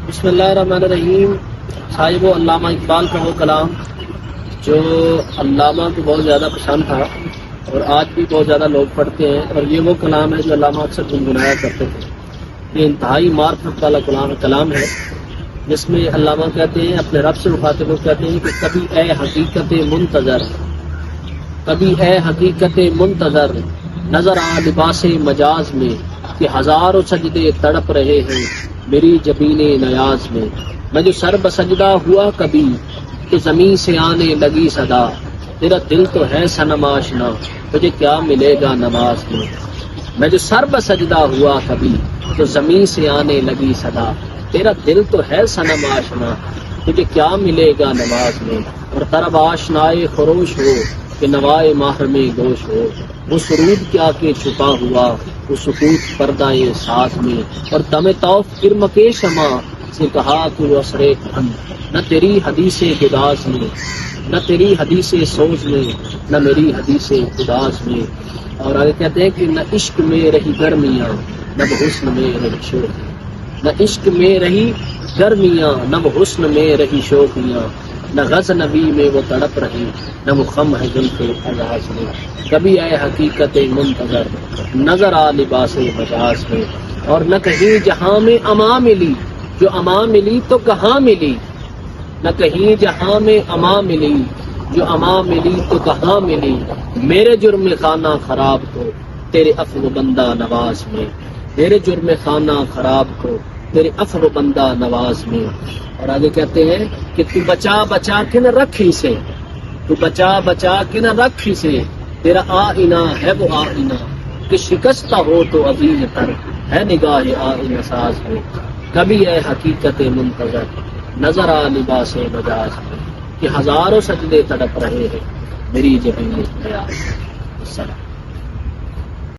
بسم اللہ الرحمن الرحیم۔ صاحب علامہ اقبال کا وہ کلام جو علامہ کو بہت زیادہ پسند تھا اور آج بھی بہت زیادہ لوگ پڑھتے ہیں، اور یہ وہ کلام ہے جو علامہ اکثر گنگنایا کرتے تھے۔ یہ انتہائی معرفت والا کلام ہے، جس میں علامہ کہتے ہیں، اپنے رب سے مخاطب ہو کہتے ہیں کہ کبھی اے حقیقت منتظر، کبھی اے حقیقت منتظر، نظر آ لباس مجاز میں کہ ہزاروں سجدے تڑپ رہے ہیں میری جبین نیاز میں۔ میں جو سر بسجدہ ہوا کبھی کہ زمین سے آنے لگی صدا، تیرا دل تو ہے صنم آشنا، تجھے کیا ملے گا نماز میں۔ میں جو سر بسجدہ ہوا کبھی تو زمین سے آنے لگی صدا، تیرا دل تو ہے صنم آشنا، تجھے کیا ملے گا نماز میں۔ اور طرب آشنائے خروش ہو کہ نوائے محرم گوش ہو، وہ سرود کیا کہ چھپا ہوا وہ سکوت پردہ ساز میں۔ اور دم طوف کرم کے شمع سے کہا کہ وہ اثر ہم، نہ تیری حدیث گداز میں، نہ تیری حدیث سوز میں، نہ میری حدیث گداز میں۔ اور آگے کہتے ہیں کہ نہ عشق میں رہی گرمیاں نہ حسن میں رہی شوق، نہ عشق میں رہی گرمیاں نہ حسن میں رہی شوقیاں، نہ غز نبی میں وہ تڑپ رہی نہ وہ خم ہے زلف اعجاز میں۔ کبھی اے حقیقت منتظر، نظر آ لباس مجاز میں۔ اور نہ کہیں جہاں میں اما ملی، جو اما ملی تو کہاں ملی، نہ کہیں جہاں میں اما ملی، جو اما ملی تو کہاں ملی، میرے جرم خانہ خراب کو تیرے عفو بندہ نواز میں، میرے جرم خانہ خراب کو تیرے عفو بندہ نواز میں۔ اور آگے کہتے ہیں کہ تو بچا بچا کے نہ رکھ اسے، تو بچا بچا کے نہ رکھ اسے، تیرا آئینہ ہے وہ آئینہ کہ شکستہ ہو تو عزیز تر ہے نگاہ آئینہ ساز میں۔ کبھی اے حقیقت منتظر، نظر آ لباس مجاز میں کہ ہزاروں سجدے تڑپ رہے ہیں میری جبین نیاز۔ السلام۔